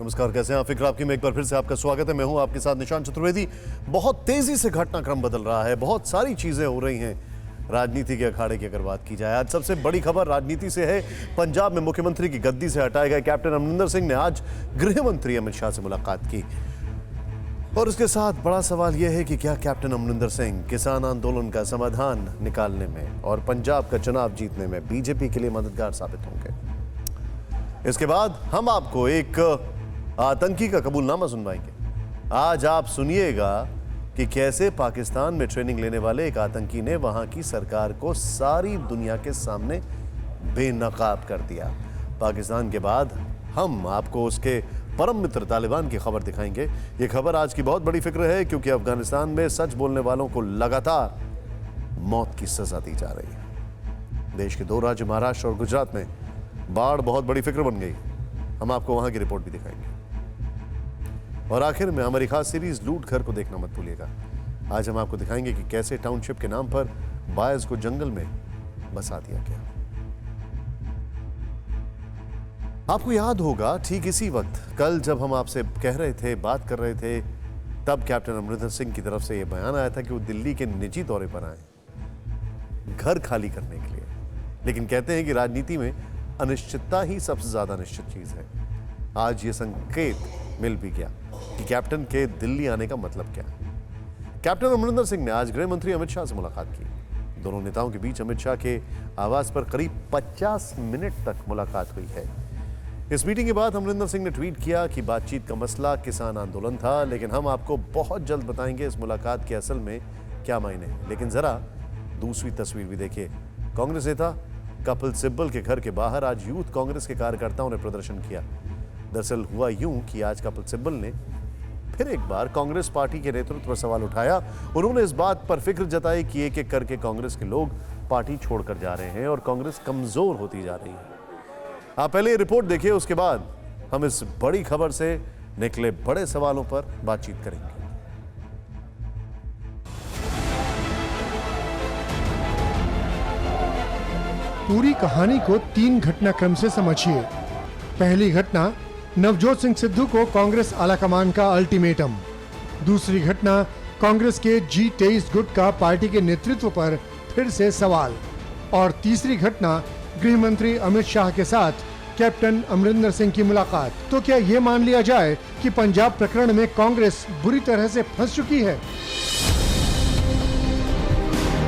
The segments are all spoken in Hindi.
नमस्कार, कैसे हैं आप? फिक्र आपकी में एक बार फिर से आपका स्वागत है। मैं हूं आपके साथ निशान चतुर्वेदी। बहुत तेजी से घटनाक्रम बदल रहा है, बहुत सारी चीजें हो रही हैं राजनीति के अखाड़े की अगर बात की जाए। आज सबसे बड़ी खबर राजनीति से है। पंजाब में मुख्यमंत्री की गद्दी से हटाए गए कैप्टन अमरिंदर सिंह ने आज गृह मंत्री अमित शाह से मुलाकात की और उसके साथ बड़ा सवाल यह है कि क्या कैप्टन अमरिंदर सिंह किसान आंदोलन का समाधान निकालने में और पंजाब का चुनाव जीतने में बीजेपी के लिए मददगार साबित होंगे। इसके बाद हम आपको एक आतंकी का कबूलनामा सुनवाएंगे। आज आप सुनिएगा कि कैसे पाकिस्तान में ट्रेनिंग लेने वाले एक आतंकी ने वहां की सरकार को सारी दुनिया के सामने बेनकाब कर दिया। पाकिस्तान के बाद हम आपको उसके परम मित्र तालिबान की खबर दिखाएंगे। यह खबर आज की बहुत बड़ी फिक्र है क्योंकि अफगानिस्तान में सच बोलने वालों को लगातार मौत की सजा दी जा रही है। देश के दो राज्य महाराष्ट्र और गुजरात में बाढ़ बहुत बड़ी फिक्र बन गई। हम आपको वहां की रिपोर्ट भी दिखाएंगे और आखिर में हमारी खास सीरीज लूट घर को देखना मत भूलिएगा। आज हम आपको दिखाएंगे कि कैसे टाउनशिप के नाम पर बायर्स को जंगल में बसा दिया गया। आपको याद होगा ठीक इसी वक्त कल जब हम आपसे कह रहे थे, बात कर रहे थे, तब कैप्टन अमरिंदर सिंह की तरफ से यह बयान आया था कि वो दिल्ली के निजी दौरे पर आए घर खाली करने के लिए। लेकिन कहते हैं कि राजनीति में अनिश्चितता ही सबसे ज्यादा निश्चित चीज है। आज ये संकेत मिल भी गया कि कैप्टन के दिल्ली आने का मतलब क्या है। कैप्टन अमरिंदर सिंह ने आज गृह मंत्री अमित शाह से मुलाकात की। दोनों नेताओं के बीच अमित शाह के आवास पर करीब 50 मिनट तक मुलाकात हुई है। इस मीटिंग के बाद अमरिंदर सिंह ने ट्वीट किया कि बातचीत का मसला किसान आंदोलन था, लेकिन हम आपको बहुत जल्द बताएंगे इस मुलाकात के असल में क्या मायने हैं। लेकिन जरा दूसरी तस्वीर भी देखिए। कांग्रेस नेता कपिल सिब्बल के घर के बाहर आज यूथ कांग्रेस के कार्यकर्ताओं ने प्रदर्शन किया। दरअसल हुआ यूं कि आज कपिल सिब्बल ने फिर एक बार कांग्रेस पार्टी के नेतृत्व पर सवाल उठाया। उन्होंने इस बात पर फिक्र जताई कि एक एक करके कांग्रेस के लोग पार्टी छोड़कर जा रहे हैं और कांग्रेस कमजोर होती जा रही है। आप पहले ये रिपोर्ट देखिए, उसके बाद हम इस बड़ी खबर से निकले बड़े सवालों पर बातचीत करेंगे। पूरी कहानी को 3 घटनाक्रम से समझिए। पहली घटना, नवजोत सिंह सिद्धू को कांग्रेस आलाकमान का अल्टीमेटम। दूसरी घटना, कांग्रेस के G23 गुट का पार्टी के नेतृत्व पर फिर से सवाल। और तीसरी घटना, गृह मंत्री अमित शाह के साथ कैप्टन अमरिंदर सिंह की मुलाकात। तो क्या ये मान लिया जाए कि पंजाब प्रकरण में कांग्रेस बुरी तरह से फंस चुकी है?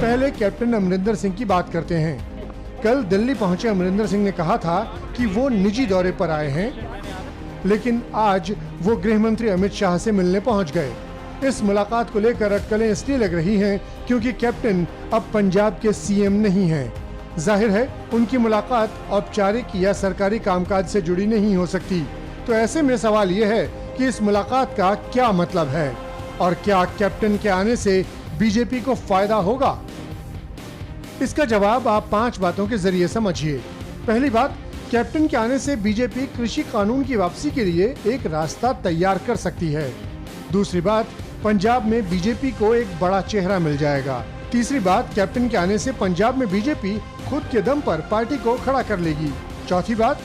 पहले कैप्टन अमरिंदर सिंह की बात करते हैं। कल दिल्ली पहुंचे अमरिंदर सिंह ने कहा था कि वो निजी दौरे पर आए हैं, लेकिन आज वो गृह मंत्री अमित शाह से मिलने पहुंच गए। इस मुलाकात को लेकर अटकलें इसलिए लग रही हैं क्योंकि कैप्टन अब पंजाब के सीएम नहीं हैं। जाहिर है उनकी मुलाकात औपचारिक या सरकारी कामकाज से जुड़ी नहीं हो सकती। तो ऐसे में सवाल ये है कि इस मुलाकात का क्या मतलब है और क्या कैप्टन के आने से बीजेपी को फायदा होगा? इसका जवाब आप 5 बातों के जरिए समझिए। पहली बात, कैप्टन के आने से बीजेपी कृषि कानून की वापसी के लिए एक रास्ता तैयार कर सकती है। दूसरी बात, पंजाब में बीजेपी को एक बड़ा चेहरा मिल जाएगा। तीसरी बात, कैप्टन के आने से पंजाब में बीजेपी खुद के दम पर पार्टी को खड़ा कर लेगी। चौथी बात,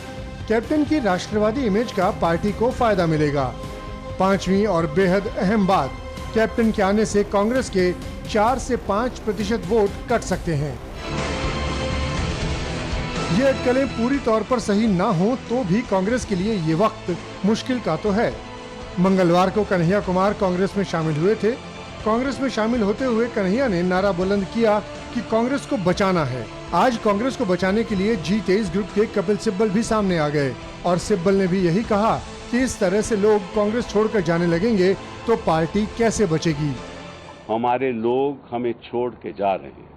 कैप्टन की राष्ट्रवादी इमेज का पार्टी को फायदा मिलेगा। पांचवी और बेहद अहम बात, कैप्टन के आने से कांग्रेस के 4 से 5% वोट कट सकते हैं। ये अटकलें पूरी तौर पर सही ना हो तो भी कांग्रेस के लिए ये वक्त मुश्किल का तो है। मंगलवार को कन्हैया कुमार कांग्रेस में शामिल हुए थे। कांग्रेस में शामिल होते हुए कन्हैया ने नारा बुलंद किया कि कांग्रेस को बचाना है। आज कांग्रेस को बचाने के लिए G23 ग्रुप के कपिल सिब्बल भी सामने आ गए और सिब्बल ने भी यही कहा कि इस तरह से लोग कांग्रेस छोड़कर जाने लगेंगे तो पार्टी कैसे बचेगी। हमारे लोग हमें छोड़ के जा रहे हैं।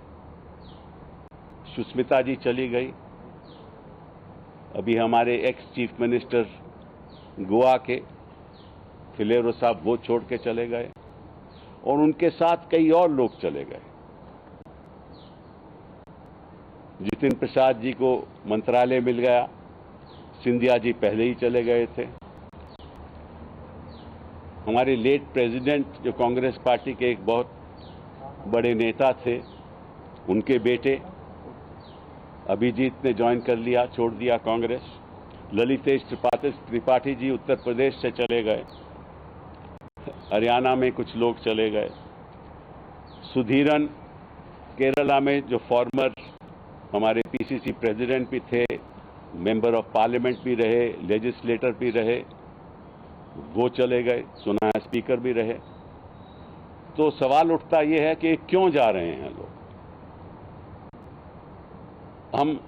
सुष्मिता जी चली गई, अभी हमारे एक्स चीफ मिनिस्टर गोवा के फिलेरो साहब वो छोड़ के चले गए और उनके साथ कई और लोग चले गए। जितिन प्रसाद जी को मंत्रालय मिल गया, सिंधिया जी पहले ही चले गए थे। हमारे लेट प्रेसिडेंट जो कांग्रेस पार्टी के एक बहुत बड़े नेता थे, उनके बेटे अभिजीत ने ज्वाइन कर लिया, छोड़ दिया कांग्रेस। ललितेश त्रिपाठी जी उत्तर प्रदेश से चले गए, हरियाणा में कुछ लोग चले गए, सुधीरन केरला में जो फॉर्मर हमारे पीसीसी प्रेसिडेंट भी थे, मेंबर ऑफ पार्लियामेंट भी रहे, लेजिस्लेटर भी रहे, वो चले गए, सुना है स्पीकर भी रहे। तो सवाल उठता यह है कि क्यों जा रहे हैं लोग। हम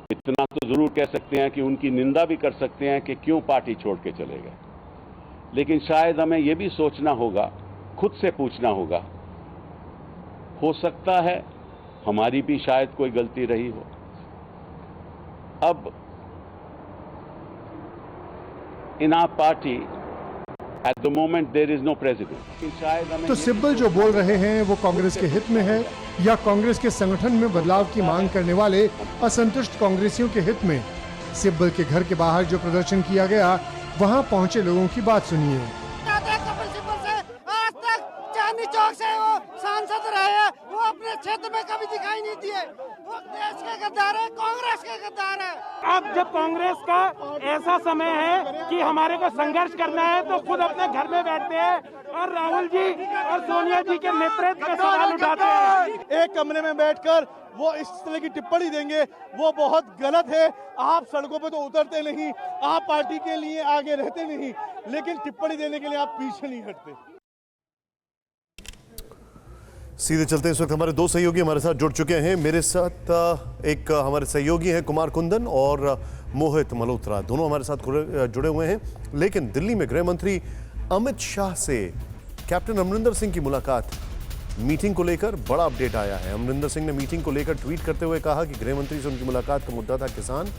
इतना तो जरूर कह सकते हैं कि उनकी निंदा भी कर सकते हैं कि क्यों पार्टी छोड़ के चले गए, लेकिन शायद हमें यह भी सोचना होगा, खुद से पूछना होगा, हो सकता है हमारी भी शायद कोई गलती रही हो। अब in our party at the moment there is no president. शायद हमें तो सिब्बल जो बोल रहे हैं वो कांग्रेस के हित में है या कांग्रेस के संगठन में बदलाव की मांग करने वाले असंतुष्ट कांग्रेसियों के हित में? सिब्बल के घर के बाहर जो प्रदर्शन किया गया, वहां पहुंचे लोगों की बात सुनिए। कपिल सिब्बल से आज तक चांदनी चौक से वो सांसद रहे हैं, वो अपने क्षेत्र में कभी दिखाई नहीं दिए। वो देश के गद्दार है, कांग्रेस के गद्दार है। अब जब कांग्रेस का ऐसा समय है कि हमारे को संघर्ष करना है तो खुद अपने घर में बैठते हैं और राहुल जी और सोनिया जी के नेतृत्व का सवाल उठाते हैं। एक कमरे में बैठकर वो इस तरह की टिप्पणी देंगे, वो बहुत गलत है। आप सड़कों पे तो उतरते नहीं, आप पार्टी के लिए आगे रहते नहीं, लेकिन टिप्पणी देने के लिए आप पीछे नहीं हटते। सीधे चलते हैं। इस वक्त हमारे दो सहयोगी हमारे साथ जुड़ चुके हैं। मेरे साथ एक हमारे सहयोगी हैं कुमार कुंदन और मोहित मल्होत्रा, दोनों हमारे साथ जुड़े हुए हैं। लेकिन दिल्ली में गृह मंत्री अमित शाह से कैप्टन अमरिंदर सिंह की मुलाकात, मीटिंग को लेकर बड़ा अपडेट आया है। अमरिंदर सिंह ने मीटिंग को लेकर ट्वीट करते हुए कहा कि गृह मंत्री से उनकी मुलाकात का मुद्दा था किसान।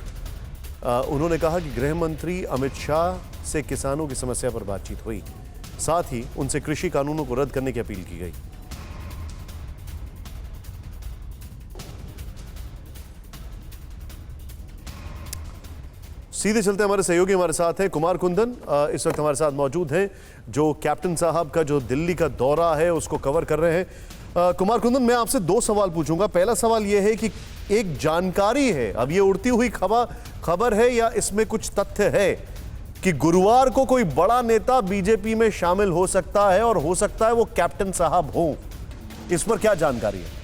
उन्होंने कहा कि गृह मंत्री अमित शाह से किसानों की समस्या पर बातचीत हुई, साथ ही उनसे कृषि कानूनों को रद्द करने की अपील की गई। सीधे चलते हमारे सहयोगी हमारे साथ हैं कुमार कुंदन, इस वक्त हमारे साथ मौजूद हैं, जो कैप्टन साहब का जो दिल्ली का दौरा है उसको कवर कर रहे हैं। कुमार कुंदन, मैं आपसे दो सवाल पूछूंगा। पहला सवाल यह है कि एक जानकारी है, अब ये उड़ती हुई खबर है या इसमें कुछ तथ्य है कि गुरुवार को कोई बड़ा नेता बीजेपी में शामिल हो सकता है और हो सकता है वो कैप्टन साहब हो, इस पर क्या जानकारी है?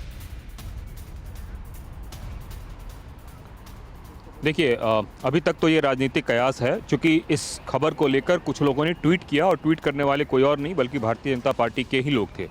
देखिए, अभी तक तो ये राजनीतिक कयास है, क्योंकि इस खबर को लेकर कुछ लोगों ने ट्वीट किया और ट्वीट करने वाले कोई और नहीं बल्कि भारतीय जनता पार्टी के ही लोग थे।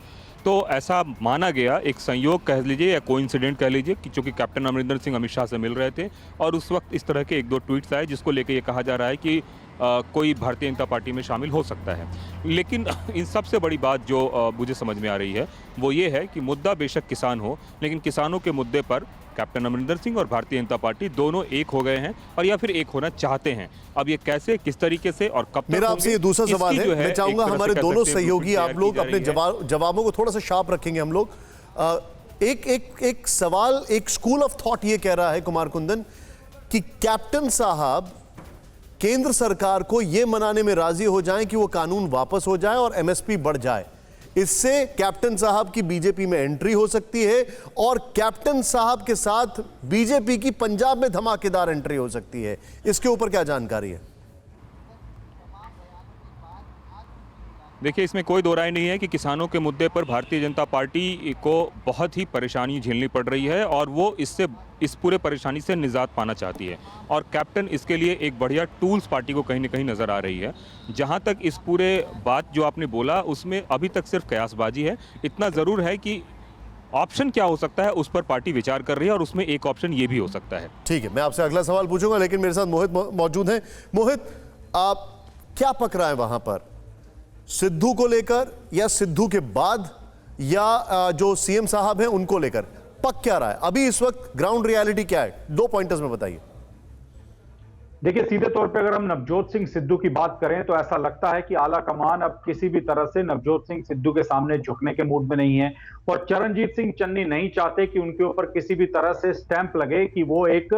तो ऐसा माना गया, एक संयोग कह लीजिए या कोइंसिडेंट कह लीजिए, कि चूंकि कैप्टन अमरिंदर सिंह अमित शाह से मिल रहे थे और उस वक्त इस तरह के एक दो ट्वीट्स आए जिसको लेकर ये कहा जा रहा है कि कोई भारतीय जनता पार्टी में शामिल हो सकता है। लेकिन इन सबसे बड़ी बात जो मुझे समझ में आ रही है वो ये है कि मुद्दा बेशक किसान हो, लेकिन किसानों के मुद्दे पर कैप्टन अमरिंदर सिंह और भारतीय जनता पार्टी दोनों एक हो गए हैं और या फिर एक होना चाहते हैं। अब ये कैसे, किस तरीके से और कब तक मेरा आपसे ये दूसरा सवाल है, मैं चाहूंगा हमारे दोनों सहयोगी आप लोग अपने जवाबों को थोड़ा सा शार्प रखेंगे। हम लोग एक सवाल, एक स्कूल ऑफ थॉट ये कह रहा है कुमार कुंदन कि कैप्टन साहब केंद्र सरकार को यह मनाने में राजी हो जाएं कि वो कानून वापस हो जाए और एमएसपी बढ़ जाए, इससे कैप्टन साहब की बीजेपी में एंट्री हो सकती है और कैप्टन साहब के साथ बीजेपी की पंजाब में धमाकेदार एंट्री हो सकती है। इसके ऊपर क्या जानकारी है? देखिए, इसमें कोई दो राय नहीं है कि किसानों के मुद्दे पर भारतीय जनता पार्टी को बहुत ही परेशानी झेलनी पड़ रही है और वो इस पूरे परेशानी से निजात पाना चाहती है और कैप्टन इसके लिए एक बढ़िया टूल्स पार्टी को कहीं ना कहीं नज़र आ रही है। जहां तक इस पूरे बात जो आपने बोला उसमें अभी तक सिर्फ कयासबाजी है। इतना ज़रूर है कि ऑप्शन क्या हो सकता है उस पर पार्टी विचार कर रही है और उसमें एक ऑप्शन ये भी हो सकता है। ठीक है, मैं आपसे अगला सवाल पूछूंगा, लेकिन मेरे साथ मोहित मौजूद हैं। मोहित, आप क्या पक रहा है वहां पर, सिद्धू को लेकर या सिद्धू के बाद या जो सीएम साहब हैं उनको लेकर पक क्या रहा है अभी इस वक्त? ग्राउंड रियलिटी क्या है, दो पॉइंटर्स में बताइए। देखिए, सीधे तौर पे अगर हम नवजोत सिंह सिद्धू की बात करें तो ऐसा लगता है कि आला कमान अब किसी भी तरह से नवजोत सिंह सिद्धू के सामने झुकने के मूड में नहीं है और चरणजीत सिंह चन्नी नहीं चाहते कि उनके ऊपर किसी भी तरह से स्टैंप लगे कि वो एक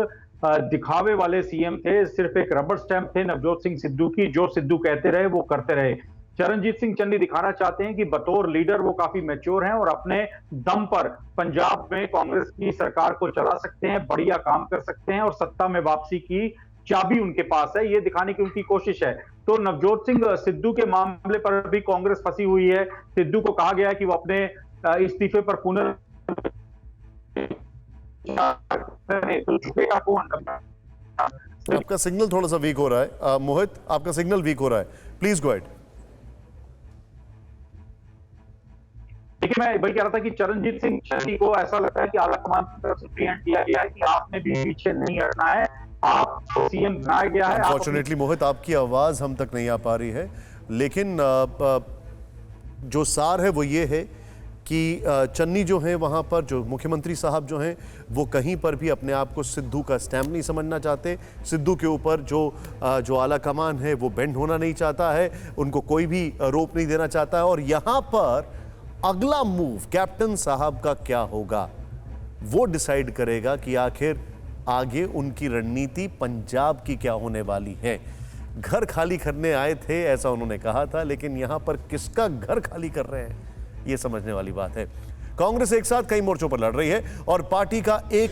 दिखावे वाले सीएम थे, सिर्फ एक रबर स्टैंप थे नवजोत सिंह सिद्धू की, जो सिद्धू कहते रहे वो करते रहे। चरणजीत सिंह चन्नी दिखाना चाहते हैं कि बतौर लीडर वो काफी मैच्योर हैं और अपने दम पर पंजाब में कांग्रेस की सरकार को चला सकते हैं, बढ़िया काम कर सकते हैं और सत्ता में वापसी की चाबी उनके पास है, ये दिखाने की उनकी कोशिश है। तो नवजोत सिंह सिद्धू के मामले पर भी कांग्रेस फंसी हुई है। सिद्धू को कहा गया है कि वो अपने इस्तीफे पर आपका सिग्नल थोड़ा सा वीक हो रहा है मोहित, आपका सिग्नल वीक हो रहा है, प्लीज गो अहेड। देखिए, मैं वही कह रहा था कि चरणजीत सिंह चन्नी को ऐसा लगता है कि आलाकमान की तरफ से प्रियंट दिया गया है कि आपने भी पीछे नहीं हटना है, आपको सीएम बनाया गया है। अनफॉर्चुनेटली मोहित, आपकी आवाज हम तक नहीं आ पा रही है, लेकिन जो सार है वो ये है कि चन्नी जो है वहाँ पर जो मुख्यमंत्री साहब जो हैं वो कहीं पर भी अपने आप को सिद्धू का स्टैम्प नहीं समझना चाहते। सिद्धू के ऊपर जो आला कमान है वो बेंड होना नहीं चाहता है, उनको कोई भी रोप नहीं देना चाहता है। और यहाँ पर अगला मूव कैप्टन साहब का क्या होगा वो डिसाइड करेगा कि आखिर आगे उनकी रणनीति पंजाब की क्या होने वाली है। घर खाली करने आए थे ऐसा उन्होंने कहा था, लेकिन यहाँ पर किसका घर खाली कर रहे हैं ये समझने वाली बात है। कांग्रेस एक साथ कई मोर्चों पर लड़ रही है और पार्टी का एक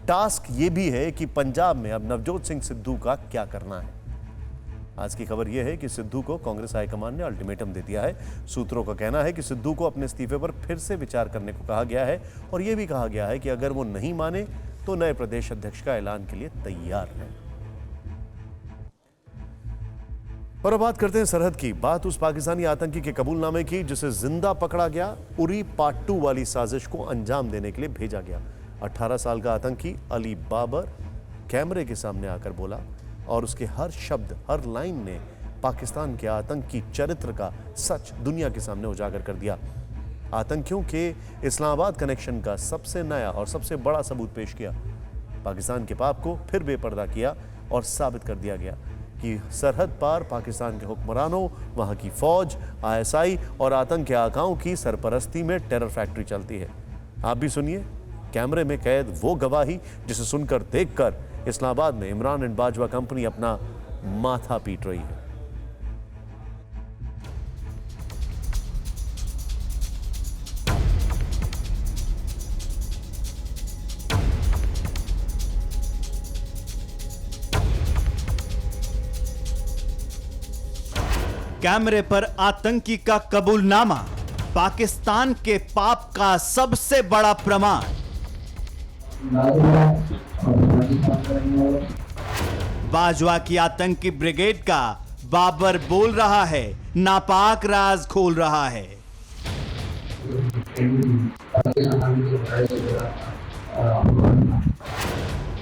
टास्क ये भी है कि पंजाब में अब नवजोत सिंह सिद्धू का क्या करना है। आज की खबर यह है कि सिद्धू को कांग्रेस हाईकमान ने अल्टीमेटम दे दिया है। सूत्रों का कहना है कि सिद्धू को अपने इस्तीफे पर फिर से विचार करने को कहा गया है और यह भी कहा गया है कि अगर वो नहीं माने तो नए प्रदेश अध्यक्ष का ऐलान के लिए तैयार है। और अब बात करते हैं सरहद की। बात उस पाकिस्तानी आतंकी के कबूलनामे की जिसे जिंदा पकड़ा गया, उरी पार्ट 2 वाली साजिश को अंजाम देने के लिए भेजा गया। 18 साल का आतंकी अली बाबर कैमरे के सामने आकर बोला और उसके हर शब्द, हर लाइन ने पाकिस्तान के आतंकी चरित्र का सच दुनिया के सामने उजागर कर दिया। आतंकियों के इस्लामाबाद कनेक्शन का सबसे नया और सबसे बड़ा सबूत पेश किया। पाकिस्तान के पाप को फिर बेपर्दा किया और साबित कर दिया गया कि सरहद पार पाकिस्तान के हुक्मरानों, वहां की फौज, ISI और आतंक के आकाओं की सरपरस्ती में टेरर फैक्ट्री चलती है। आप भी सुनिए कैमरे में कैद वो गवाही जिसे सुनकर, देखकर इस्लामाबाद में इमरान एंड बाजवा कंपनी अपना माथा पीट रही है। कैमरे पर आतंकी का कबूलनामा, पाकिस्तान के पाप का सबसे बड़ा प्रमाण। बाजवा की आतंकी ब्रिगेड का बाबर बोल रहा है, नापाक राज खोल रहा है।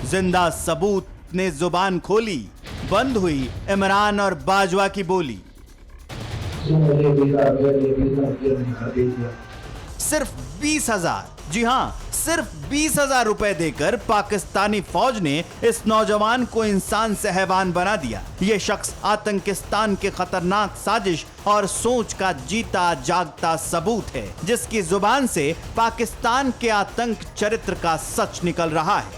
जिंदा सबूत ने जुबान खोली, बंद हुई इमरान और बाजवा की बोली। सिर्फ 20,000, जी हां, सिर्फ 20,000 रुपए देकर पाकिस्तानी फौज ने इस नौजवान को इंसान से हैवान बना दिया। यह शख्स आतंकिस्तान के खतरनाक साजिश और सोच का जीता जागता सबूत है, जिसकी जुबान से पाकिस्तान के आतंक चरित्र का सच निकल रहा है।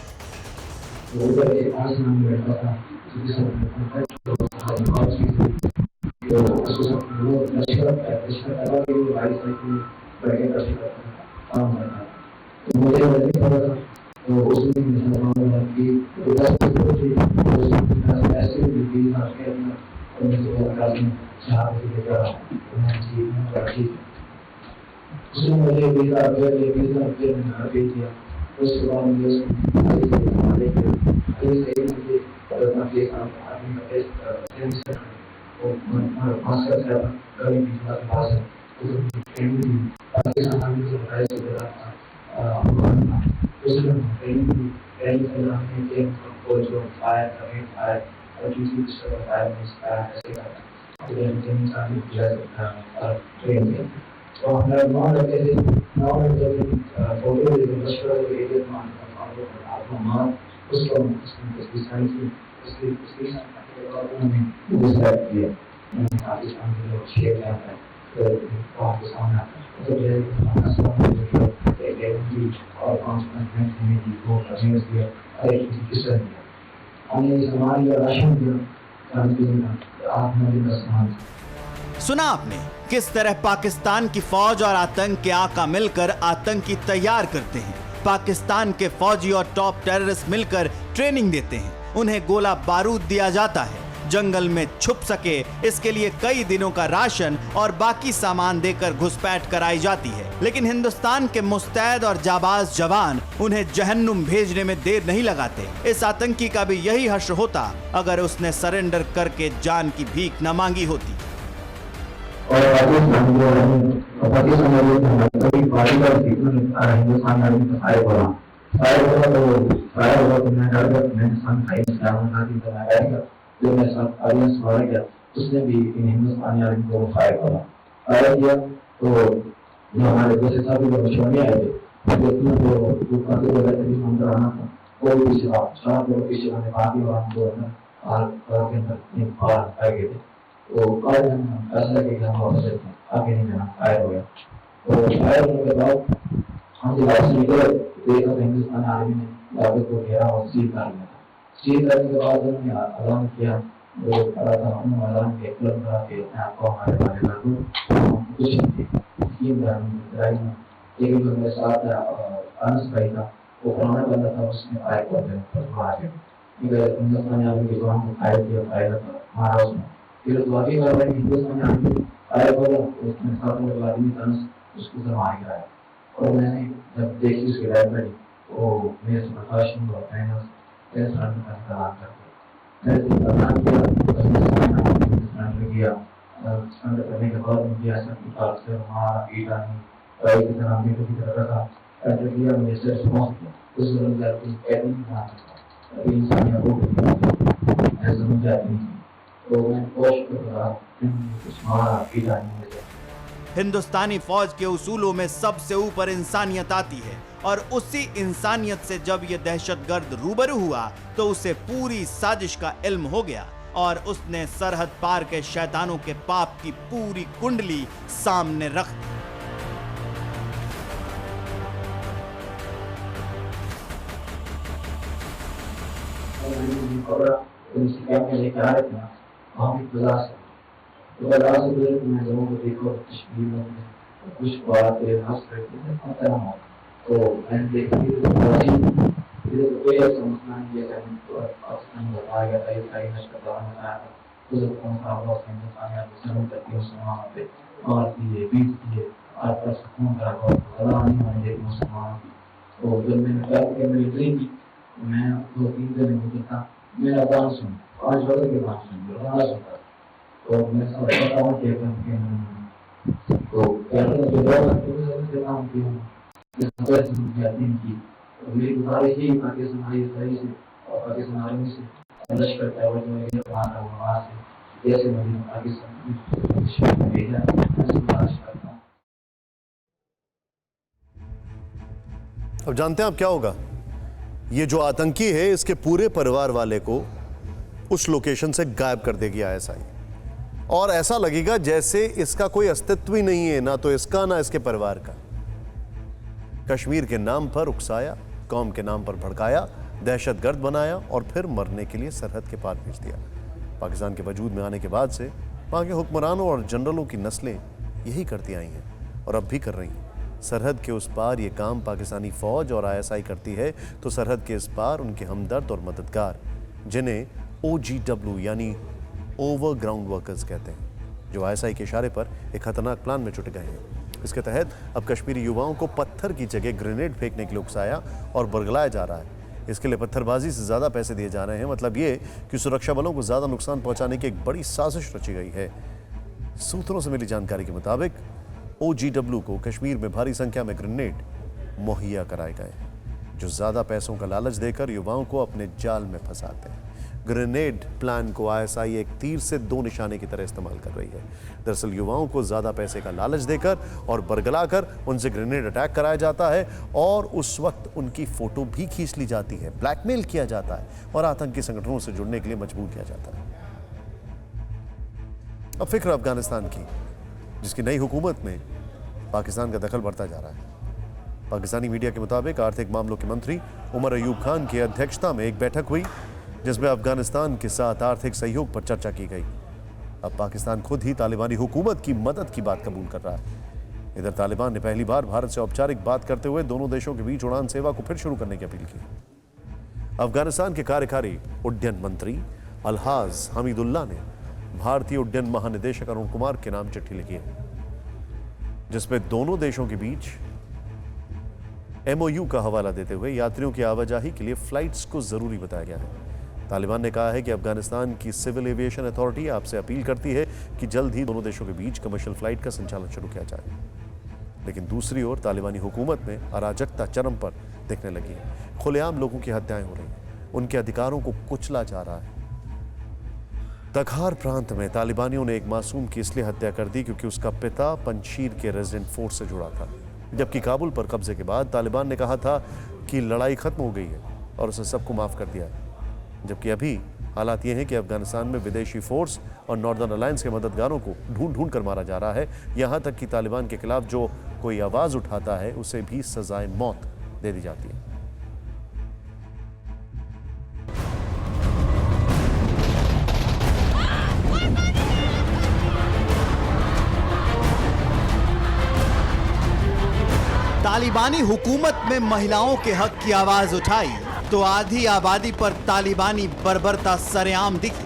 सुना आपने किस तरह पाकिस्तान की फौज और आतंक के आका मिलकर आतंकी तैयार करते हैं। पाकिस्तान के फौजी और टॉप टेररिस्ट मिलकर ट्रेनिंग देते हैं। उन्हें गोला बारूद दिया जाता है। जंगल में छुप सके इसके लिए कई दिनों का राशन और बाकी सामान देकर घुसपैठ कराई जाती है, लेकिन हिंदुस्तान के मुस्तैद और जाबाज जवान उन्हें जहन्नुम भेजने में देर नहीं लगाते। इस आतंकी का भी यही हश्र होता अगर उसने सरेंडर करके जान की भीख न मांगी होती। जो मेरे साथ ऑडियंस मारा गया उसने भी इन हिंदुस्तानी आर्मी को फायर किया। तो जो हमारे दूसरे साथी को छोड़ने आए थे जो काफी बड़ा तरीके हम कराना था वो भी पीछे हमने बाकी और हमको के अंदर बाहर आ गए थे। तो कल हम फैसला किया कि हम वापस लेते हैं, आगे नहीं जाना, फायर हो गया। तो फायर होने के बाद हम जब वापस निकले देखा तो हिंदुस्तानी आर्मी ने दावे को घेरा और सील कर लिया। सील करने के बाद उन्होंने ऐलान किया, जो पड़ा था उन्होंने ऐलान किया क्लब करा के आपको हमारे बारे में कुछ नहीं। लेकिन जो मेरे साथ अनस भाई था वो पुराना बंदा था, उसने फायर कर दिया। हिंदुस्तानी आर्मी के जवान को फायर किया, फायर मारा उसने। फिर वाकई में हिंदुस्तानी आर्मी फायर करा, उसमें साथ में आदमी अनस उसको सर मार गिराया। और मैंने जब देखी उसकी डेड बॉडी वो मेरे से प्रकाशन हुआ, मैंने करने के बाद मुझे ऐसा से हमारा ईटा नहीं की तरह मीटर की तरह रखा ऐसा किया। मुझे से रिस्पॉन्स किया उस कैद नहीं बना सकता, अभी इंसानियत हो गई ऐसा मुझे आती नहीं। तो मैं कोशिश कर रहा हमारा ईटा नहीं मिल जाए। हिंदुस्तानी फौज के उसूलों में सबसे ऊपर इंसानियत आती है और उसी इंसानियत से जब ये दहशतगर्द रूबरू हुआ तो उसे पूरी साजिश का इल्म हो गया और उसने सरहद पार के शैतानों के पाप की पूरी कुंडली सामने रख दी। मैं लोगों को देखो कुछ बात हंस रहे थे तो मैंने देखी कोई समझना नहीं है। बताया गया था ये सारी नशा बताया था तो कौन सा करती है वहाँ पे मारती है पीटती है आपका सुकून करा नहीं होने देती मुसलमान की। तो जब मैंने कहा कि मेरी ड्रीम की मैं 2-3 दिन होता था मेरा गान सुन 5 बजे के गान सुन तो मैं सब बताता हूँ कि तो काम किया मेरी गुजारिश यही पाकिस्तान से और पाकिस्तान आर्मी से लश्कर वहाँ से जैसे मैंने पाकिस्तान भेजा गुजारिश करता हूँ। अब जानते हैं आप क्या होगा, ये जो आतंकी है इसके पूरे परिवार वाले को उस लोकेशन से गायब कर देगी आईएसआई और ऐसा लगेगा जैसे इसका कोई अस्तित्व ही नहीं है, ना तो इसका ना इसके परिवार का। कश्मीर के नाम पर उकसाया, कौम के नाम पर भड़काया, दहशतगर्द बनाया और फिर मरने के लिए सरहद के पार भेज दिया। पाकिस्तान के वजूद में आने के बाद से वहां के हुक्मरानों और जनरलों की नस्लें यही करती आई हैं और अब भी कर रही हैं। सरहद के उस पार ये काम पाकिस्तानी फौज और आईएसआई करती है तो सरहद के इस पार उनके हमदर्द और मददगार, जिन्हें OGW यानी ओवर ग्राउंड वर्कर्स कहते हैं, जो आईएसआई के इशारे पर एक खतरनाक प्लान में जुट गए हैं। इसके तहत अब कश्मीरी युवाओं को पत्थर की जगह ग्रेनेड फेंकने के लिए उकसाया और बरगलाया जा रहा है। इसके लिए पत्थरबाजी से ज़्यादा पैसे दिए जा रहे हैं। मतलब ये कि सुरक्षा बलों को ज़्यादा नुकसान पहुंचाने की एक बड़ी साजिश रची गई है। सूत्रों से मिली जानकारी के मुताबिक OGW को कश्मीर में भारी संख्या में ग्रेनेड मुहैया कराए गए हैं, जो ज़्यादा पैसों का लालच देकर युवाओं को अपने जाल में फंसाते हैं। ग्रेनेड प्लान को आईएसआई एक तीर से 2 निशाने की तरह इस्तेमाल कर रही है। दरअसल युवाओं को ज़्यादा पैसे का लालच देकर और बरगलाकर उनसे ग्रेनेड अटैक कराया जाता है और उस वक्त उनकी फ़ोटो भी खींच ली जाती है, ब्लैकमेल किया जाता है और आतंकी संगठनों से जुड़ने के लिए मजबूर किया जाता है। अब फिक्र अफगानिस्तान की, जिसकी नई हुकूमत में पाकिस्तान का दखल बढ़ता जा रहा है। पाकिस्तानी मीडिया के मुताबिक आर्थिक मामलों के मंत्री उमर अयूब खान की अध्यक्षता में एक बैठक हुई जिसमें अफगानिस्तान के साथ आर्थिक सहयोग पर चर्चा की गई। अब पाकिस्तान खुद ही तालिबानी हुकूमत की मदद की बात कबूल कर रहा है। इधर तालिबान ने पहली बार भारत से औपचारिक बात करते हुए दोनों देशों के बीच उड़ान सेवा को फिर शुरू करने की अपील की। अफगानिस्तान के कार्यकारी उड्डयन मंत्री अलहाज हमीदुल्लाह ने भारतीय उड्डयन महानिदेशक अरुण कुमार के नाम चिट्ठी लिखी है, जिसमें दोनों देशों के बीच MOU का हवाला देते हुए यात्रियों की आवाजाही के लिए फ्लाइट्स को जरूरी बताया गया है। तालिबान ने कहा है कि अफगानिस्तान की सिविल एविएशन अथॉरिटी आपसे अपील करती है कि जल्द ही दोनों देशों के बीच कमर्शियल फ्लाइट का संचालन शुरू किया जाए। लेकिन दूसरी ओर तालिबानी हुकूमत में अराजकता चरम पर दिखने लगी है। खुलेआम लोगों की हत्याएं हो रही हैं, उनके अधिकारों को कुचला जा रहा है। तखार प्रांत में तालिबानियों ने एक मासूम की इसलिए हत्या कर दी क्योंकि उसका पिता पंजशीर के रेजिडेंट फोर्स से जुड़ा था, जबकि काबुल पर कब्जे के बाद तालिबान ने कहा था कि लड़ाई खत्म हो गई है और उसे सबको माफ कर दिया है। जबकि अभी हालात ये हैं कि अफगानिस्तान में विदेशी फोर्स और नॉर्दर्न अलायंस के मददगारों को ढूंढ कर मारा जा रहा है। यहां तक कि तालिबान के खिलाफ जो कोई आवाज उठाता है उसे भी सजाए मौत दे दी जाती है। तालिबानी हुकूमत में महिलाओं के हक की आवाज उठाई तो आधी आबादी पर तालिबानी बर्बरता सरेआम दिखी।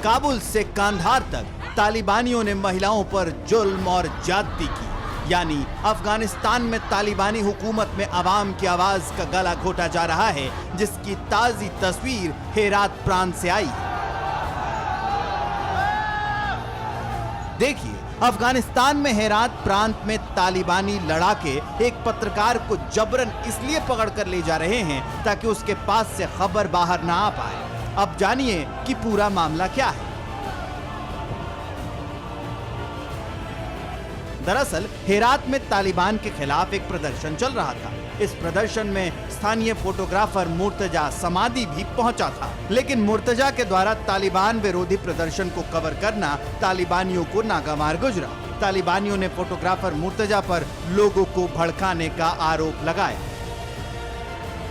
काबुल से कांधार तक तालिबानियों ने महिलाओं पर जुल्म और ज्यादती की। यानी अफगानिस्तान में तालिबानी हुकूमत में आवाम की आवाज का गला घोटा जा रहा है, जिसकी ताजी तस्वीर हेरात प्रांत से आई है। देखिए, अफगानिस्तान में हेरात प्रांत में तालिबानी लड़ाके एक पत्रकार को जबरन इसलिए पकड़कर ले जा रहे हैं ताकि उसके पास से खबर बाहर ना आ पाए। अब जानिए कि पूरा मामला क्या है। दरअसल हेरात में तालिबान के खिलाफ एक प्रदर्शन चल रहा था। इस प्रदर्शन में स्थानीय फोटोग्राफर मुर्तजा समादी भी पहुंचा था, लेकिन मुर्तजा के द्वारा तालिबान विरोधी प्रदर्शन को कवर करना तालिबानियों को नागवार गुजरा। तालिबानियों ने फोटोग्राफर मुर्तजा पर लोगों को भड़काने का आरोप लगाया,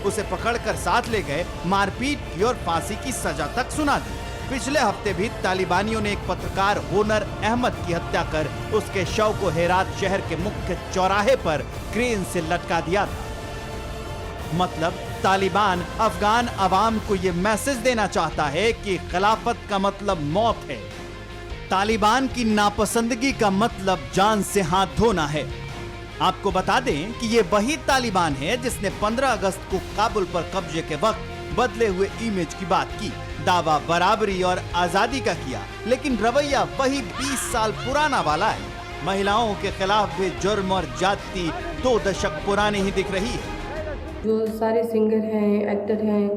उसे पकड़कर साथ ले गए, मारपीट की और फांसी की सजा तक सुना दी। पिछले हफ्ते भी तालिबानियों ने एक पत्रकार होनर अहमद की हत्या कर उसके शव को हेरात शहर के मुख्य चौराहे पर क्रेन से लटका दिया था। मतलब तालिबान अफगान अवाम को यह मैसेज देना चाहता है कि खिलाफत का मतलब मौत है। तालिबान की नापसंदगी का मतलब जान से हाथ धोना है। आपको बता दें कि ये वही तालिबान है जिसने 15 अगस्त को काबुल पर कब्जे के वक्त बदले हुए इमेज की बात की, दावा बराबरी और आजादी का किया, लेकिन रवैया वही 20 साल पुराना वाला है। महिलाओं के खिलाफ भी जुर्म और जाति 2 दशक पुरानी ही दिख रही है। जो सारे सिंगर हैं, एक्टर हैं,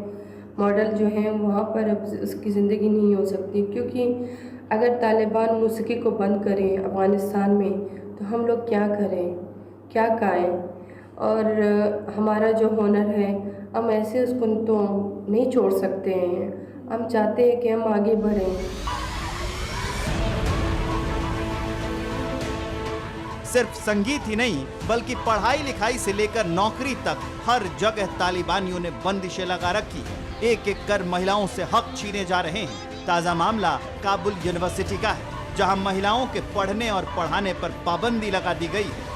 मॉडल जो हैं, वहाँ पर अब उसकी ज़िंदगी नहीं हो सकती, क्योंकि अगर तालिबान मौसीकी को बंद करें अफ़गानिस्तान में तो हम लोग क्या करें, क्या गाएं? और हमारा जो हुनर है हम ऐसे उसको तो नहीं छोड़ सकते हैं। हम चाहते हैं कि हम आगे बढ़ें। सिर्फ संगीत ही नहीं बल्कि पढ़ाई लिखाई से लेकर नौकरी तक हर जगह तालिबानियों ने बंदिशें लगा रखी है। एक एक कर महिलाओं से हक छीने जा रहे हैं। ताज़ा मामला काबुल यूनिवर्सिटी का है, जहां महिलाओं के पढ़ने और पढ़ाने पर पाबंदी लगा दी गई है।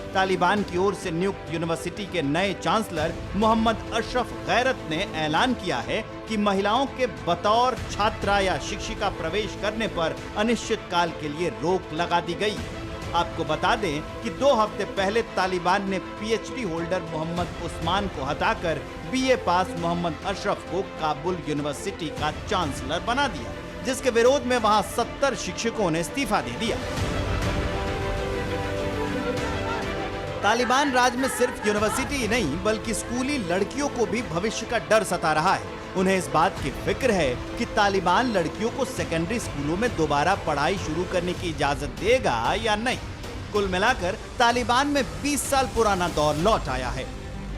तालिबान की ओर से नियुक्त यूनिवर्सिटी के नए चांसलर मोहम्मद अशरफ गैरत ने ऐलान किया है कि महिलाओं के बतौर छात्रा या शिक्षिका प्रवेश करने पर अनिश्चित काल के लिए रोक लगा दी गई। आपको बता दें कि 2 हफ्ते पहले तालिबान ने PhD होल्डर मोहम्मद उस्मान को हटाकर BA पास मोहम्मद अशरफ को काबुल यूनिवर्सिटी का चांसलर बना दिया, जिसके विरोध में वहां 70 शिक्षकों ने इस्तीफा दे दिया। तालिबान राज में सिर्फ यूनिवर्सिटी ही नहीं बल्कि स्कूली लड़कियों को भी भविष्य का डर सता रहा है। उन्हें इस बात की फिक्र है कि तालिबान लड़कियों को सेकेंडरी स्कूलों में दोबारा पढ़ाई शुरू करने की इजाजत देगा या नहीं। कुल मिलाकर तालिबान में 20 साल पुराना दौर लौट आया है,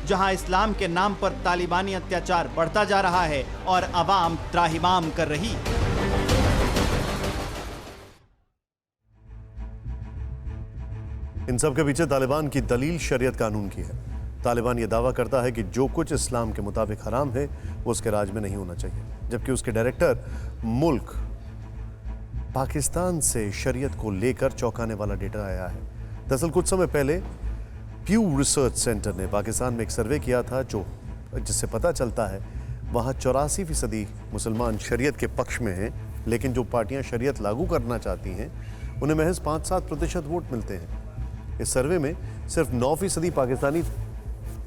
जहां इस्लाम के नाम पर तालिबानी अत्याचार बढ़ता जा रहा है और अवाम त्राहिमाम कर रही है। इन सब के पीछे तालिबान की दलील शरीयत कानून की है। तालिबान ये दावा करता है कि जो कुछ इस्लाम के मुताबिक हराम है वो उसके राज में नहीं होना चाहिए, जबकि उसके डायरेक्टर मुल्क पाकिस्तान से शरीयत को लेकर चौंकाने वाला डेटा आया है। दरअसल कुछ समय पहले प्यू रिसर्च सेंटर ने पाकिस्तान में एक सर्वे किया था जो जिससे पता चलता है वहाँ 84% मुसलमान शरीयत के पक्ष में हैं, लेकिन जो पार्टियां शरीयत लागू करना चाहती हैं उन्हें महज 5-7% वोट मिलते हैं। इस सर्वे में सिर्फ 9% पाकिस्तानी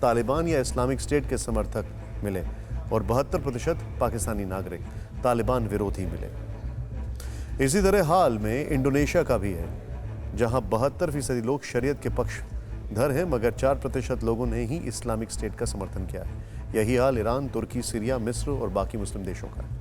तालिबान या इस्लामिक स्टेट के समर्थक मिले और 72% पाकिस्तानी नागरिक तालिबान विरोधी मिले। इसी तरह हाल में इंडोनेशिया का भी है, जहां 72% लोग शरीयत के पक्षधर हैं, मगर 4% लोगों ने ही इस्लामिक स्टेट का समर्थन किया है। यही हाल ईरान, तुर्की, सीरिया, मिस्र और बाकी मुस्लिम देशों का है।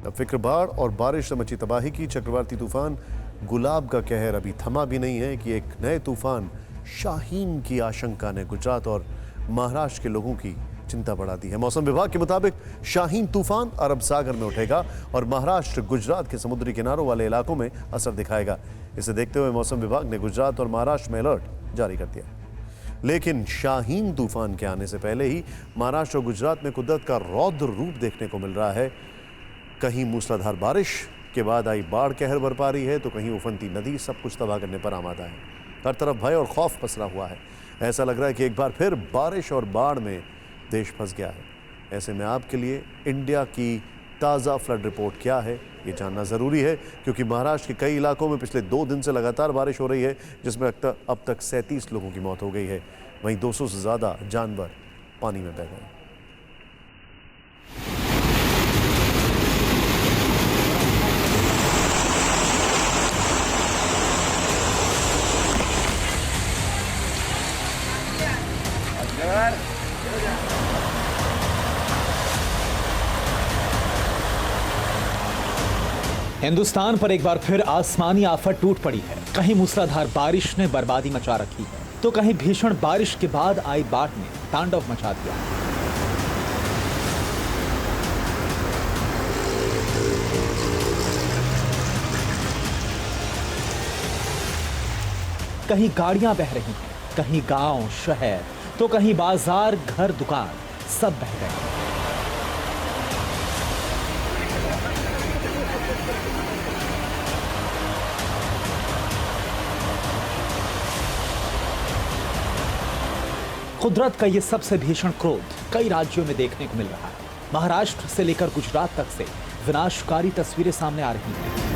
अब फिक्र बाढ़ और बारिश से मची तबाही की। चक्रवाती तूफान गुलाब का कहर अभी थमा भी नहीं है कि एक नए तूफान शाहीन की आशंका ने गुजरात और महाराष्ट्र के लोगों की चिंता बढ़ा दी है। मौसम विभाग के मुताबिक शाहीन तूफान अरब सागर में उठेगा और महाराष्ट्र, गुजरात के समुद्री किनारों वाले इलाकों में असर दिखाएगा। इसे देखते हुए मौसम विभाग ने गुजरात और महाराष्ट्र में अलर्ट जारी कर दिया। लेकिन शाहीन तूफान के आने से पहले ही महाराष्ट्र और गुजरात में कुदरत का रौद्र रूप देखने को मिल रहा है। कहीं मूसलाधार बारिश के बाद आई बाढ़ कहर बरपा रही है, तो कहीं उफनती नदी सब कुछ तबाह करने पर आमादा है। हर तरफ भय और खौफ पसरा हुआ है। ऐसा लग रहा है कि एक बार फिर बारिश और बाढ़ में देश फंस गया है। ऐसे में आपके लिए इंडिया की ताज़ा फ्लड रिपोर्ट क्या है, ये जानना ज़रूरी है, क्योंकि महाराष्ट्र के कई इलाकों में पिछले 2 दिन से लगातार बारिश हो रही है, जिसमें अब तक 37 लोगों की मौत हो गई है। वहीं 200 से ज़्यादा जानवर पानी में बह गए। हिंदुस्तान पर एक बार फिर आसमानी आफत टूट पड़ी है। कहीं मूसलाधार बारिश ने बर्बादी मचा रखी है, तो कहीं भीषण बारिश के बाद आई बाढ़ ने तांडव मचा दिया। कहीं गाड़ियां बह रही हैं, कहीं गांव, शहर, तो कहीं बाजार, घर, दुकान सब बह गए। कुदरत का यह सबसे भीषण क्रोध कई राज्यों में देखने को मिल रहा है। महाराष्ट्र से लेकर गुजरात तक से विनाशकारी तस्वीरें सामने आ रही हैं।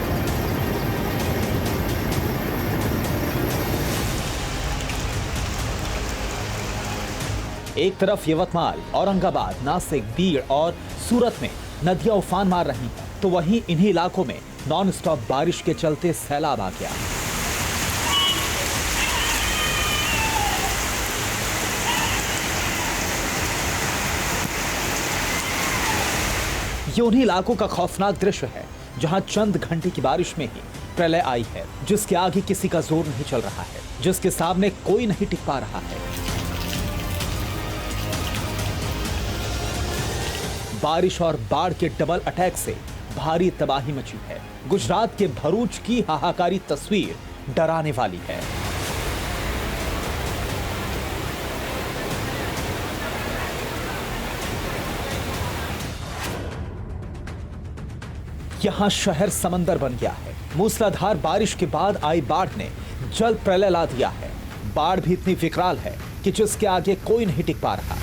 एक तरफ यवतमाल, औरंगाबाद, नासिक, बीड़ और सूरत में नदियां उफान मार रही हैं, तो वहीं इन्हीं इलाकों में नॉन स्टॉप बारिश के चलते सैलाब आ गया। ये उन्हीं इलाकों का खौफनाक दृश्य है जहां चंद घंटे की बारिश में ही प्रलय आई है, जिसके आगे किसी का जोर नहीं चल रहा है, जिसके सामने कोई नहीं टिक पा रहा है। बारिश और बाढ़ के डबल अटैक से भारी तबाही मची है। गुजरात के भरूच की हाहाकारी तस्वीर डराने वाली है। यहां शहर समंदर बन गया है। मूसलाधार बारिश के बाद आई बाढ़ ने जल प्रलय ला दिया है। बाढ़ भी इतनी विकराल है कि जिसके आगे कोई नहीं टिक पा रहा।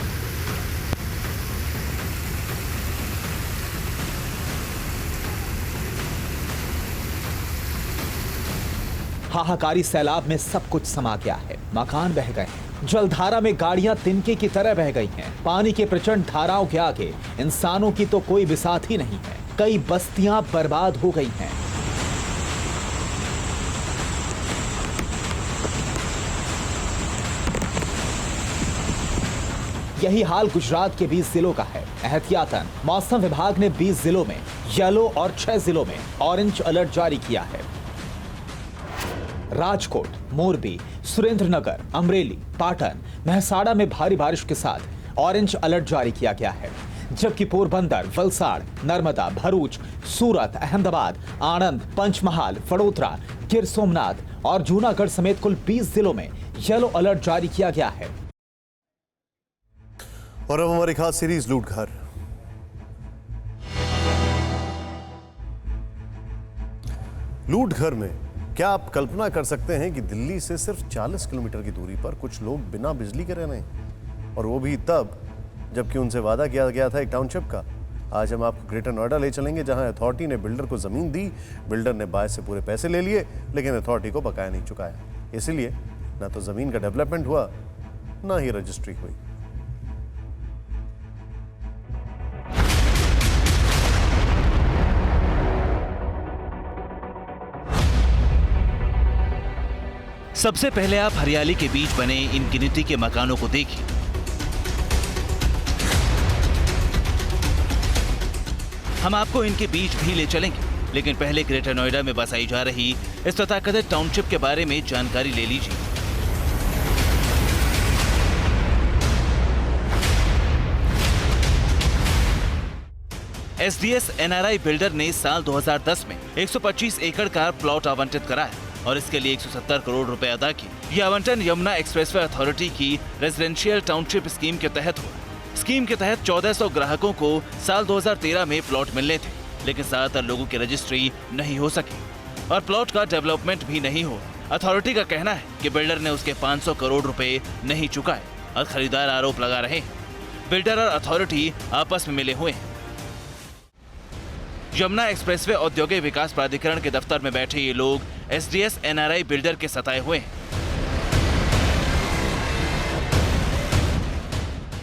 हाहाकारी सैलाब में सब कुछ समा गया है। मकान बह गए हैं, जलधारा में गाड़ियां तिनके की तरह बह गई हैं। पानी के प्रचंड धाराओं के आगे इंसानों की तो कोई बिसात ही नहीं है। कई बस्तियां बर्बाद हो गई हैं। यही हाल गुजरात के 20 जिलों का है। एहतियातन मौसम विभाग ने 20 जिलों में येलो और 6 जिलों में ऑरेंज अलर्ट जारी किया है। राजकोट, मोरबी, सुरेंद्रनगर, अमरेली, पाटन, महसाड़ा में भारी बारिश के साथ ऑरेंज अलर्ट जारी किया गया है, जबकि पोरबंदर, वलसाड़, नर्मदा, भरूच, सूरत, अहमदाबाद, आणंद, पंचमहाल, वडोदरा, गिर सोमनाथ और जूनागढ़ समेत कुल 20 जिलों में येलो अलर्ट जारी किया गया है। और अब हमारी खास सीरीज लूट घर। लूट घर में क्या आप कल्पना कर सकते हैं कि दिल्ली से सिर्फ 40 किलोमीटर की दूरी पर कुछ लोग बिना बिजली के रह रहे हैं, और वो भी तब जबकि उनसे वादा किया गया था एक टाउनशिप का। आज हम आपको ग्रेटर नोएडा ले चलेंगे, जहां अथॉरिटी ने बिल्डर को जमीन दी, बिल्डर ने बाय से पूरे पैसे ले लिए, लेकिन अथॉरिटी को बकाया नहीं चुकाया। इसलिए ना तो जमीन का डेवलपमेंट हुआ, ना ही रजिस्ट्री हुई। सबसे पहले आप हरियाली के बीच बने इन गिनती के मकानों को देखिए। हम आपको इनके बीच भी ले चलेंगे, लेकिन पहले ग्रेटर नोएडा में बसाई जा रही इस तथाकथित टाउनशिप के बारे में जानकारी ले लीजिए। एसडीएस एनआरआई बिल्डर ने साल 2010 में 125 एकड़ का प्लॉट आवंटित कराया और इसके लिए 170 करोड़ रुपए अदा किए। यह आवंटन यमुना एक्सप्रेसवे अथॉरिटी की रेजिडेंशियल टाउनशिप स्कीम के तहत हुआ। स्कीम के तहत 1400 ग्राहकों को साल 2013 में प्लॉट मिलने थे, लेकिन ज्यादातर लोगों की रजिस्ट्री नहीं हो सकी और प्लॉट का डेवलपमेंट भी नहीं हुआ। अथॉरिटी का कहना है कि बिल्डर ने उसके 500 करोड़ रुपए नहीं चुकाए और खरीदार आरोप लगा रहे हैं। बिल्डर और अथॉरिटी आपस में मिले हुए हैं। यमुना एक्सप्रेसवे औद्योगिक विकास प्राधिकरण के दफ्तर में बैठे ये लोग एसडीएस एनआरआई बिल्डर के सताए हुए हैं।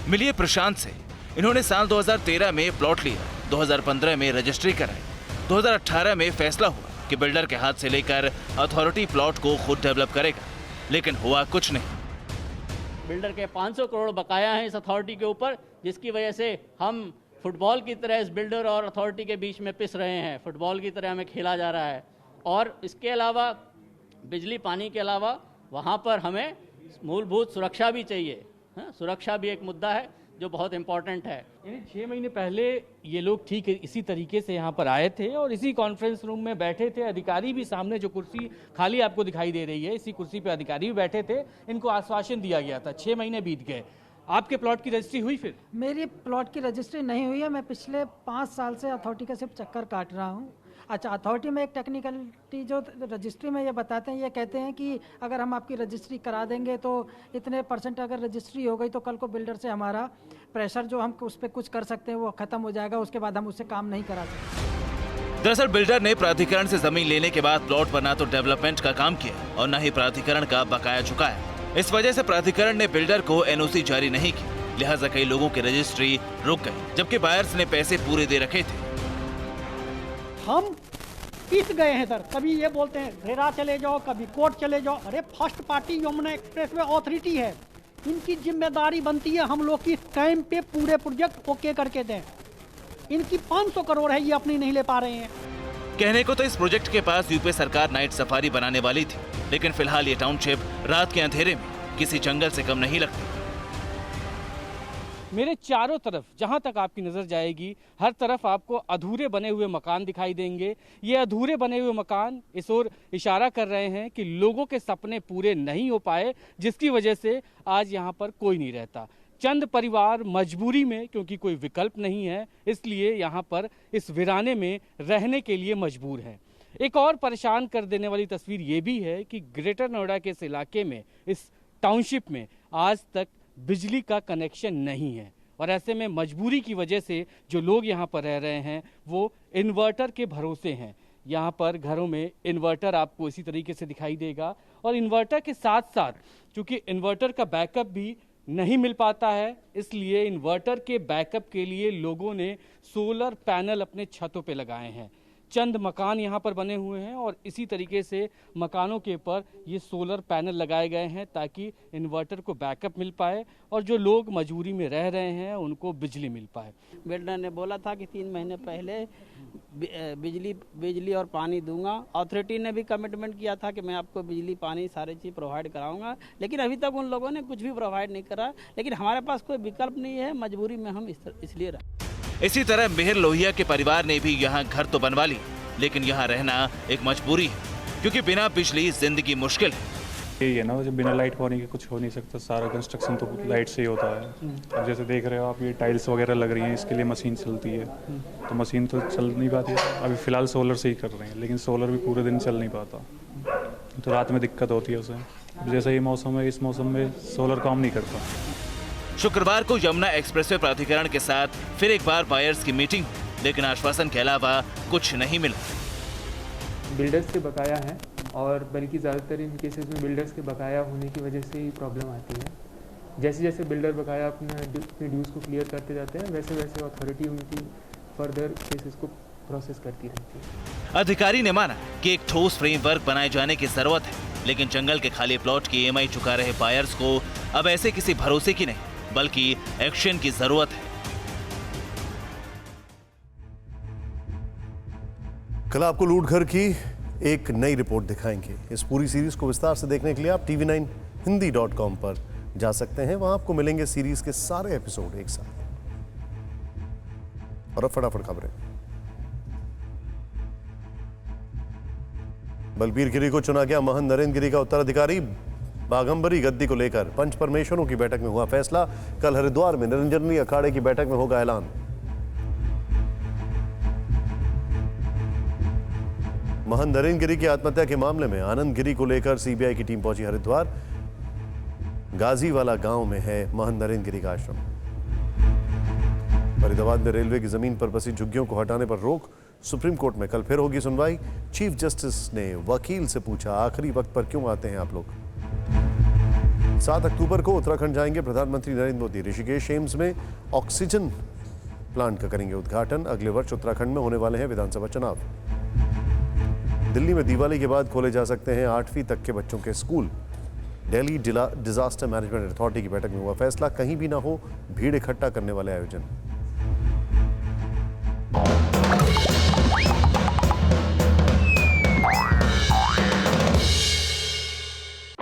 मिलिए प्रशांत से। इन्होंने साल 2013 में प्लॉट लिया, 2015 में रजिस्ट्री कराई, 2018 में फैसला हुआ कि बिल्डर के हाथ से लेकर अथॉरिटी प्लॉट को खुद डेवलप करेगा, लेकिन हुआ कुछ नहीं। बिल्डर के 500 करोड़ बकाया हैं इस अथॉरिटी के ऊपर, जिसकी वजह से हम फुटबॉल की तरह इस बिल्डर और अथॉरिटी के बीच में पिस रहे हैं। फुटबॉल की तरह हमें खेला जा रहा है और इसके अलावा बिजली पानी के अलावा वहाँ पर हमें मूलभूत सुरक्षा भी चाहिए। सुरक्षा भी एक मुद्दा है जो बहुत इम्पोर्टेंट है। 6 महीने पहले ये लोग ठीक इसी तरीके से यहाँ पर आए थे और इसी कॉन्फ्रेंस रूम में बैठे थे। अधिकारी भी सामने, जो कुर्सी खाली आपको दिखाई दे रही है, इसी कुर्सी पे अधिकारी भी बैठे थे। इनको आश्वासन दिया गया था। 6 महीने बीत गए। आपके प्लॉट की रजिस्ट्री हुई? फिर मेरी प्लॉट की रजिस्ट्री नहीं हुई है। मैं पिछले 5 साल से अथॉरिटी का सिर्फ चक्कर काट रहा हूँ। अच्छा, अथॉरिटी में एक टेक्निकलिटी जो रजिस्ट्री में ये बताते हैं, ये कहते हैं कि अगर हम आपकी रजिस्ट्री करा देंगे तो इतने % अगर रजिस्ट्री हो गई तो कल को बिल्डर से हमारा प्रेशर जो हम उस पर कुछ कर सकते हैं वो ख़त्म हो जाएगा, उसके बाद हम उससे काम नहीं करा सकते। दरअसल बिल्डर ने प्राधिकरण से जमीन लेने के बाद प्लॉट पर ना तो डेवलपमेंट का काम किया और न ही प्राधिकरण का बकाया चुकाया। इस वजह से प्राधिकरण ने बिल्डर को एनओसी जारी नहीं की, लिहाजा कई लोगों की रजिस्ट्री रुक गई, जबकि बायर्स ने पैसे पूरे दे रखे थे। हम पिस गए हैं सर। कभी ये बोलते हैं रेरा चले जाओ, कभी कोर्ट चले जाओ। अरे first party Yamuna expressway authority है, इनकी जिम्मेदारी बनती है हम लोग की टाइम पे पूरे प्रोजेक्ट ओके करके दें। इनकी 500 करोड़ है, ये अपनी नहीं ले पा रहे हैं। कहने को तो इस प्रोजेक्ट के पास यूपी सरकार नाइट सफारी बनाने वाली थी, लेकिन फिलहाल ये टाउनशिप रात के अंधेरे में किसी जंगल से कम नहीं लगती। मेरे चारों तरफ जहां तक आपकी नजर जाएगी, हर तरफ आपको अधूरे बने हुए मकान दिखाई देंगे। ये अधूरे बने हुए मकान इस ओर इशारा कर रहे हैं कि लोगों के सपने पूरे नहीं हो पाए, जिसकी वजह से आज यहाँ पर कोई नहीं रहता। चंद परिवार मजबूरी में, क्योंकि कोई विकल्प नहीं है, इसलिए यहाँ पर इस वीराने में रहने के लिए मजबूर हैं। एक और परेशान कर देने वाली तस्वीर ये भी है कि ग्रेटर नोएडा के इस इलाके में, इस टाउनशिप में आज तक बिजली का कनेक्शन नहीं है और ऐसे में मजबूरी की वजह से जो लोग यहाँ पर रह रहे हैं वो इन्वर्टर के भरोसे हैं। यहाँ पर घरों में इन्वर्टर आपको इसी तरीके से दिखाई देगा और इन्वर्टर के साथ साथ चूँकि इन्वर्टर का बैकअप भी नहीं मिल पाता है, इसलिए इन्वर्टर के बैकअप के लिए लोगों ने सोलर पैनल अपने छतों पे लगाए हैं। चंद मकान यहाँ पर बने हुए हैं और इसी तरीके से मकानों के ऊपर ये सोलर पैनल लगाए गए हैं ताकि इन्वर्टर को बैकअप मिल पाए और जो लोग मजबूरी में रह रहे हैं उनको बिजली मिल पाए। बिल्डर ने बोला था कि 3 महीने पहले बिजली और पानी दूंगा। अथॉरिटी ने भी कमिटमेंट किया था कि मैं आपको बिजली पानी सारी चीज़ प्रोवाइड कराऊंगा, लेकिन अभी तक उन लोगों ने कुछ भी प्रोवाइड नहीं करा। लेकिन हमारे पास कोई विकल्प नहीं है, मजबूरी में हम इसलिए रहे। इसी तरह मेहर लोहिया के परिवार ने भी यहाँ घर तो बनवा ली, लेकिन यहाँ रहना एक मजबूरी है, क्योंकि बिना बिजली जिंदगी मुश्किल है। यही है ना, बिना लाइट पानी के कुछ हो नहीं सकता। सारा कंस्ट्रक्शन तो लाइट से ही होता है। अब जैसे देख रहे हो आप, ये टाइल्स वगैरह लग रही हैं, इसके लिए मशीन चलती है, तो मशीन तो चल नहीं पाती है। अभी फिलहाल सोलर से ही कर रहे हैं, लेकिन सोलर भी पूरे दिन चल नहीं पाता। तो रात में दिक्कत होती है उसे। जैसे ये मौसम है, इस मौसम में सोलर काम नहीं करता। शुक्रवार को यमुना एक्सप्रेसवे प्राधिकरण के साथ फिर एक बार बायर्स की मीटिंग, लेकिन आश्वासन के अलावा कुछ नहीं मिला। बिल्डर्स के बकाया हैं और बल्कि ज़्यादातर इन केसेस में बिल्डर्स के बकाया होने की वजह से ही प्रॉब्लम आती है। जैसे जैसे बिल्डर बकाया अपने ड्यूज़ को क्लियर करते जाते हैं, वैसे वैसे अथॉरिटी उनकी फर्दर केसेस को प्रोसेस करती रहती है। अधिकारी ने माना कि एक ठोस फ्रेमवर्क बनाए जाने की जरूरत है, लेकिन जंगल के खाली प्लॉट की EMI चुका रहे बायर्स को अब ऐसे किसी भरोसे की नहीं बल्कि एक्शन की जरूरत है। कल आपको लूट घर की एक नई रिपोर्ट दिखाएंगे। इस पूरी सीरीज को विस्तार से देखने के लिए आप tv9hindi.com पर जा सकते हैं। वहां आपको मिलेंगे सीरीज के सारे एपिसोड एक साथ। और अब फटाफट खबरें। बलबीर गिरी को चुना गया महंत नरेंद्र गिरी का उत्तराधिकारी। बाघंबरी गद्दी को लेकर पंच परमेश्वरों की बैठक में हुआ फैसला। कल हरिद्वार में निरंजनी अखाड़े की बैठक में होगा ऐलान। महंत नरेंद्र गिरी की आत्महत्या के मामले में आनंद गिरी को लेकर सीबीआई की टीम पहुंची हरिद्वार। गाजीवाला गांव में है महंत नरेंद्र गिरी का आश्रम। फरीदाबाद में रेलवे की जमीन पर बसी झुग्गियों को हटाने पर रोक। सुप्रीम कोर्ट में कल फिर होगी सुनवाई। चीफ जस्टिस ने वकील से पूछा, आखिरी वक्त पर क्यों आते हैं आप लोग। 7 अक्टूबर को उत्तराखंड जाएंगे प्रधानमंत्री नरेंद्र मोदी। ऋषिकेश एम्स में ऑक्सीजन प्लांट का करेंगे उद्घाटन। अगले वर्ष उत्तराखंड में होने वाले हैं विधानसभा चुनाव। दिल्ली में दिवाली के बाद खोले जा सकते हैं 8वीं तक के बच्चों के school. Delhi disaster management authority की बैठक में हुआ फैसला, कहीं भी ना हो भीड़ इकट्ठा करने वाले आयोजन।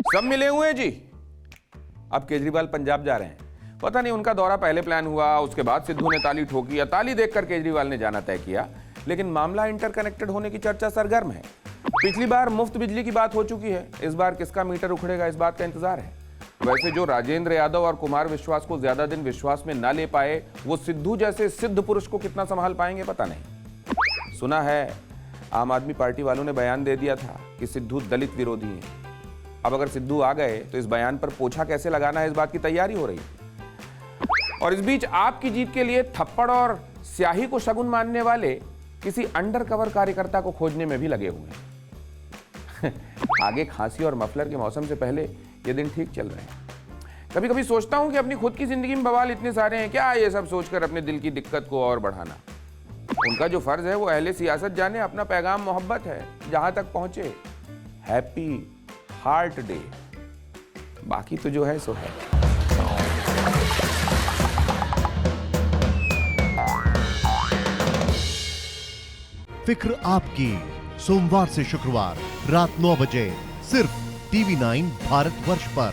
सब मिले हुए हैं जी। अब केजरीवाल पंजाब जा रहे हैं। पता नहीं उनका दौरा पहले प्लान हुआ, उसके बाद सिद्धू ने ताली ठोकी या ताली देखकर केजरीवाल ने जाना तय किया, लेकिन मामला इंटरकनेक्टेड होने की चर्चा सरगर्म है। पिछली बार मुफ्त बिजली की बात हो चुकी है, इस बार किसका मीटर उखड़ेगा इस बात का इंतजार है। वैसे जो राजेंद्र यादव और कुमार विश्वास को ज्यादा दिन विश्वास में ना ले पाए, वो सिद्धू जैसे सिद्ध पुरुष को कितना संभाल पाएंगे पता नहीं। सुना है आम आदमी पार्टी वालों ने बयान दे दिया था कि सिद्धू दलित विरोधी है। अब अगर सिद्धू आ गए तो इस बयान पर पोछा कैसे लगाना है इस बात की तैयारी हो रही है। और इस बीच आपकी जीत के लिए थप्पड़ और स्याही को शगुन मानने वाले किसी अंडरकवर कार्यकर्ता को खोजने में भी लगे हुए हैं। आगे खांसी और मफलर के मौसम से पहले ये दिन ठीक चल रहे हैं। कभी कभी सोचता हूं कि अपनी खुद की जिंदगी में बवाल इतने सारे हैं, क्या ये सब सोचकर अपने दिल की दिक्कत को और बढ़ाना। उनका जो फर्ज है वो अहले सियासत जाने, अपना पैगाम मोहब्बत है, जहां तक पहुंचे हैप्पी हार्ट डे। बाकी तो जो है सो है। फिक्र आपकी, सोमवार से शुक्रवार रात 9 बजे सिर्फ TV9 भारतवर्ष पर।